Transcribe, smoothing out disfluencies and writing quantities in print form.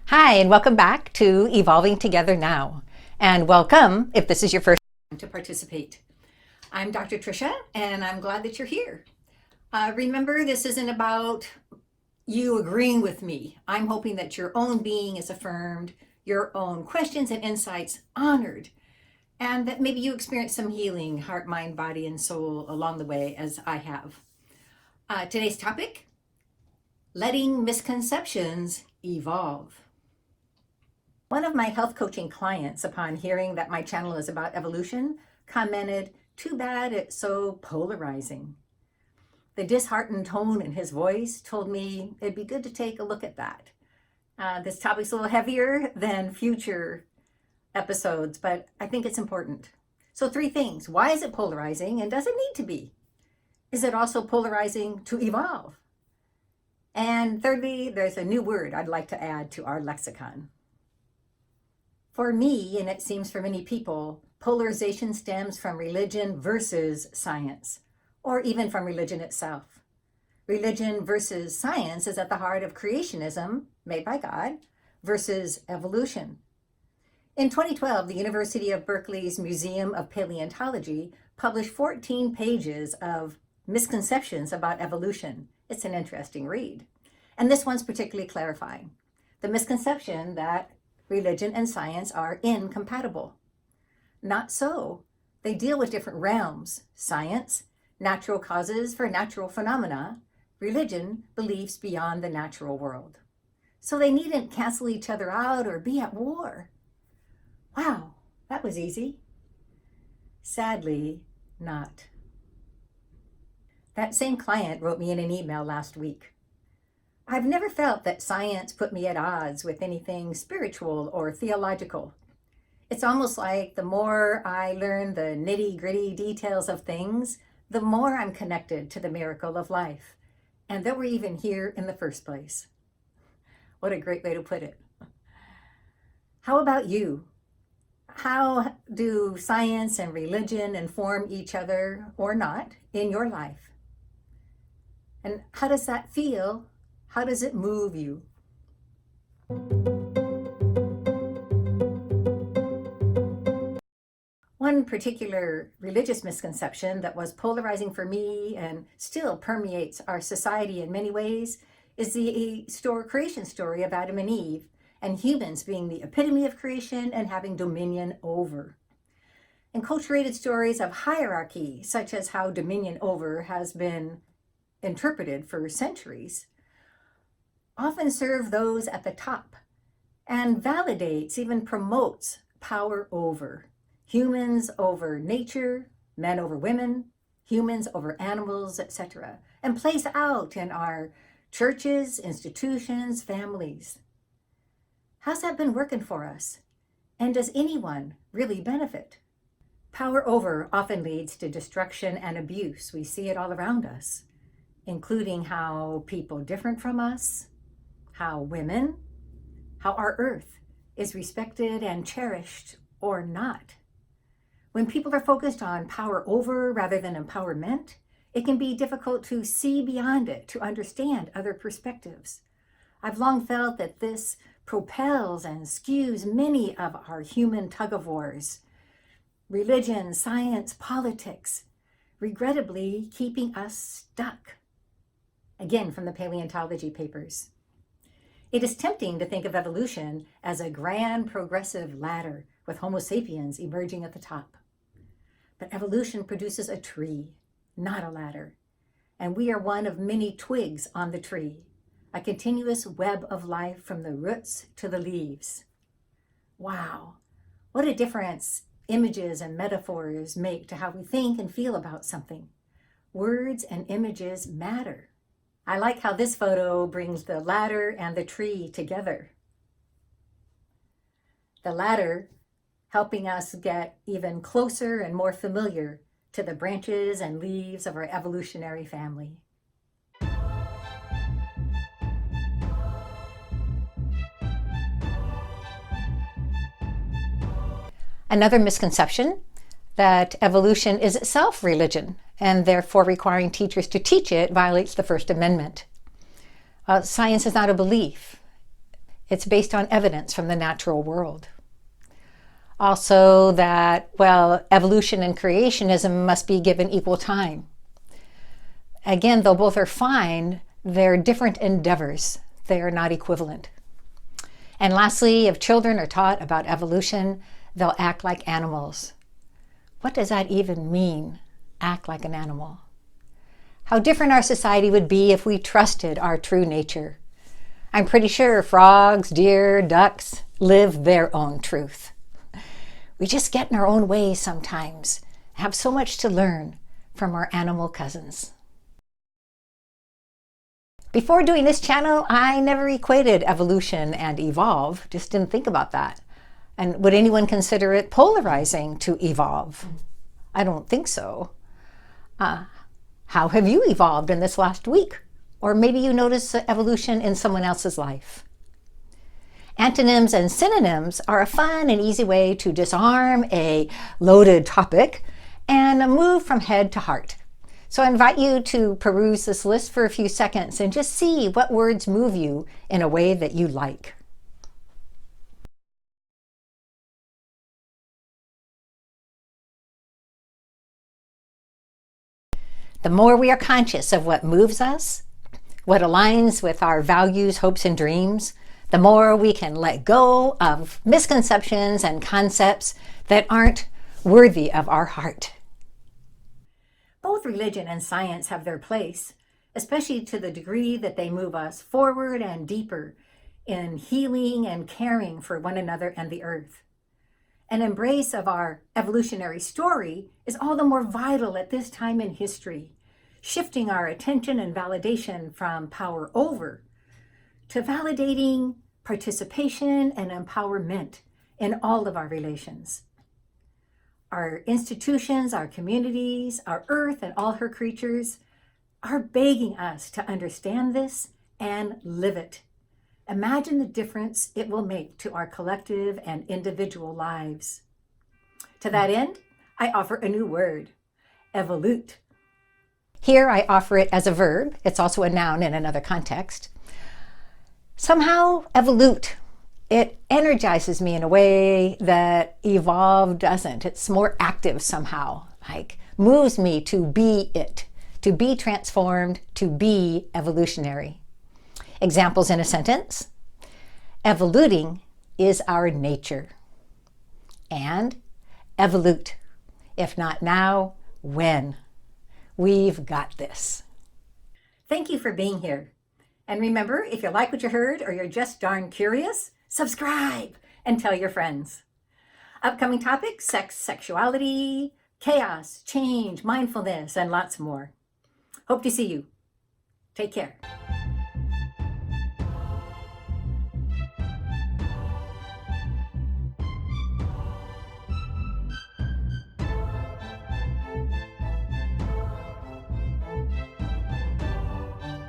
Hi, and welcome back to Evolving Together Now. And welcome if this is your first time to participate. I'm Dr. Tricia, and I'm glad that you're here. Remember, this isn't about you agreeing with me. I'm hoping that your own being is affirmed, your own questions and insights honored, and that maybe you experience some healing, heart, mind, body, and soul along the way, as I have. Today's topic, letting misconceptions evolve. One of my health coaching clients, upon hearing that my channel is about evolution, commented, "Too bad it's so polarizing." The disheartened tone in his voice told me it'd be good to take a look at that. This topic's a little heavier than future episodes, but I think it's important. So 3 things. Why is it polarizing, and does it need to be? Is it also polarizing to evolve? And thirdly, there's a new word I'd like to add to our lexicon. For me, and it seems for many people, polarization stems from religion versus science, or even from religion itself. Religion versus science is at the heart of creationism, made by God, versus evolution. In 2012, the University of Berkeley's Museum of Paleontology published 14 pages of misconceptions about evolution. It's an interesting read. And this one's particularly clarifying. The misconception that religion and science are incompatible. Not so. They deal with different realms. Science, natural causes for natural phenomena. Religion, beliefs beyond the natural world. So they needn't cancel each other out or be at war. Wow, that was easy. Sadly, not. That same client wrote me in an email last week. "I've never felt that science put me at odds with anything spiritual or theological. It's almost like the more I learn the nitty-gritty details of things, the more I'm connected to the miracle of life, and that we're even here in the first place." What a great way to put it. How about you? How do science and religion inform each other, or not, in your life? And how does that feel? How does it move you? One particular religious misconception that was polarizing for me and still permeates our society in many ways is the creation story of Adam and Eve, and humans being the epitome of creation and having dominion over. Enculturated stories of hierarchy, such as how dominion over has been interpreted for centuries, often serve those at the top and validates, even promotes power over. Humans over nature, men over women, humans over animals, etc., and plays out in our churches, institutions, families. How's that been working for us? And does anyone really benefit? Power over often leads to destruction and abuse. We see it all around us, including how people different from us, how women, how our earth is respected and cherished or not. When people are focused on power over rather than empowerment, it can be difficult to see beyond it, to understand other perspectives. I've long felt that this propels and skews many of our human tug-of-wars, religion, science, politics, regrettably keeping us stuck. Again, from the Paleontology papers. It is tempting to think of evolution as a grand progressive ladder with Homo sapiens emerging at the top. But evolution produces a tree, not a ladder. And we are one of many twigs on the tree, a continuous web of life from the roots to the leaves. Wow, what a difference images and metaphors make to how we think and feel about something. Words and images matter. I like how this photo brings the ladder and the tree together. The ladder helping us get even closer and more familiar to the branches and leaves of our evolutionary family. Another misconception that evolution is itself religion and therefore requiring teachers to teach it violates the First Amendment. Science is not a belief. It's based on evidence from the natural world. Also that, well, evolution and creationism must be given equal time. Again, though both are fine, they're different endeavors. They are not equivalent. And lastly, if children are taught about evolution, they'll act like animals. What does that even mean, act like an animal? How different our society would be if we trusted our true nature. I'm pretty sure frogs, deer, ducks live their own truth. We just get in our own way sometimes, have so much to learn from our animal cousins. Before doing this channel, I never equated evolution and evolve, just didn't think about that. And would anyone consider it polarizing to evolve? I don't think so. How have you evolved in this last week? Or maybe you notice evolution in someone else's life. Antonyms and synonyms are a fun and easy way to disarm a loaded topic and move from head to heart. So I invite you to peruse this list for a few seconds and just see what words move you in a way that you like. The more we are conscious of what moves us, what aligns with our values, hopes, and dreams, the more we can let go of misconceptions and concepts that aren't worthy of our heart. Both religion and science have their place, especially to the degree that they move us forward and deeper in healing and caring for one another and the earth. An embrace of our evolutionary story is all the more vital at this time in history, shifting our attention and validation from power over to validating participation and empowerment in all of our relations. Our institutions, our communities, our earth and all her creatures are begging us to understand this and live it. Imagine the difference it will make to our collective and individual lives. To that end, I offer a new word, evolute. Here I offer it as a verb. It's also a noun in another context. Somehow, evolute. It energizes me in a way that evolve doesn't. It's more active somehow, like moves me to be it, to be transformed, to be evolutionary. Examples in a sentence. Evoluting is our nature. And evolute. If not now, when? We've got this. Thank you for being here. And remember, if you like what you heard or you're just darn curious, subscribe and tell your friends. Upcoming topics, sex, sexuality, chaos, change, mindfulness, and lots more. Hope to see you. Take care.